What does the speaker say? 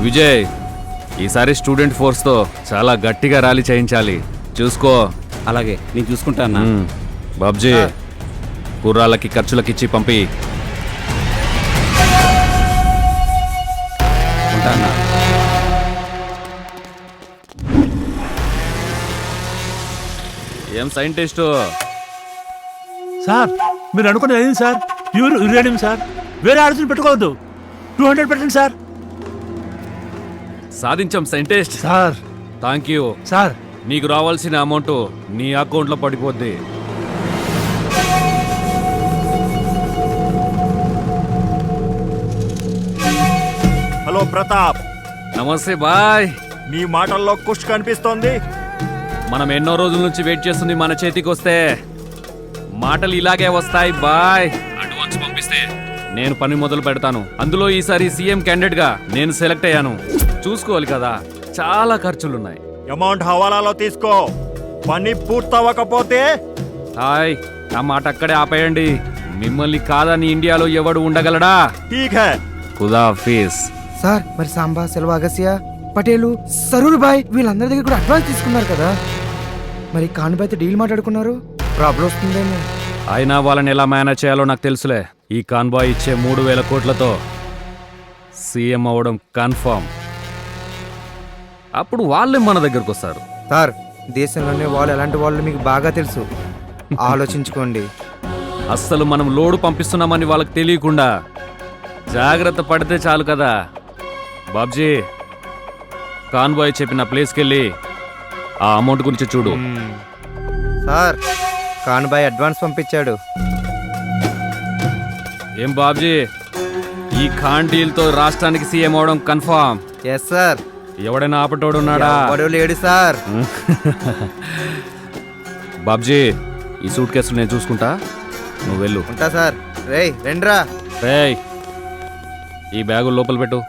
విజయ్, ఈసారి స్టూడెంట్ ఫోర్స్తో చాలా గట్టిగా ర్యాలీ చేయించాలి. చూసుకో. అలాగే, నేను చూసుకుంటా అన్నా. బాబ్జీ, కుర్రాళ్ళకి ఖర్చులకిచ్చి పంపి. ఉంటా అన్నా. ఏం సైంటిస్టు? సార్, మీరు అనుకున్నది అయింది సార్. Pure uranium sir. వేరే ఆలోచన పెట్టుకోవద్దు. 200% సార్. సాధించాం scientist. Sir thank you sir. నీకు రావాల్సిన అమౌంట్ నీ అకౌంట్లో పడిపోద్ది. హలో ప్రతాప్, నమస్తే బాయ్. నీ మాటల్లో కుష్ కనిపిస్తోంది. మనం ఎన్నో రోజుల నుంచి వెయిట్ చేస్తుంది మన చేతికి వస్తే మాటలు ఇలాగే వస్తాయి బాయ్. అడ్వాన్స్ పంపిస్తే నేను పని మొదలు పెడతాను. అందులో ఈసారి సీఎం క్యాండిడేట్ గా నేను సెలెక్ట్ అయ్యాను. చూసుకోవాలి కదా, చాలా ఖర్చులున్నాయి. అమౌంట్ హవాలాలో తీసుకో. పని పూర్తవకపోతే హాయ్, ఆ మాట అక్కడే ఆపేయండి. మిమ్మల్ని కాదని ఇండియాలో ఎవడు ఉండగలడా? ఠీక్ హై. ఖుదా హఫీజ్. సార్, మరి సాంబా, సెల్వ, అగస్య, పటేలు, సరూర్ బాయ్ వీళ్ళందరి దగ్గర కూడా అడ్వాన్స్ తీసుకున్నారు కదా. మరి కాన్బాయ్తో డీల్ మాట్లాడుకున్నారు. ప్రాబ్లం వస్తుందేమో. అయినా వాళ్ళని ఎలా మేనేజ్ చేయాలో నాకు తెలుసులే. ఈ కాన్బాయ్ ఇచ్చే 3,000 కోట్లతో సీఎం అవ్వడం కన్ఫర్మ్. అప్పుడు వాళ్ళే మన దగ్గరకు వస్తారు. సార్, దేశంలోనే వాళ్ళు ఎలాంటి వాళ్ళు మీకు బాగా తెలుసు. ఆలోచించుకోండి. అస్సలు మనం లోడు పంపిస్తున్నామని వాళ్ళకి తెలియకుండా జాగ్రత్త పడితే చాలు కదా. బాబ్జీ, కాన్బాయ్ చెప్పిన ప్లేస్కి వెళ్ళి ఆ అమౌంట్ గురించి చూడు. సార్, కాన్బాయ్ అడ్వాన్స్ పంపించాడు. ఏం బాబ్జీ, ఈ ఖాన్ డీల్తో రాష్ట్రానికి సీఎం అవడం కన్ఫర్మ్. Yes sir. ఎవడైనా ఆపటోడు ఉన్నాడా? ఎవడూ లేడు సార్. బాబ్జీ, ఈ సూట్ కేసులు నేను చూసుకుంటా, నువ్వు వెళ్ళు. ఉంటా సార్. రేయ్, రండ్రా. రేయ్, ఈ బ్యాగు లోపల పెట్టు.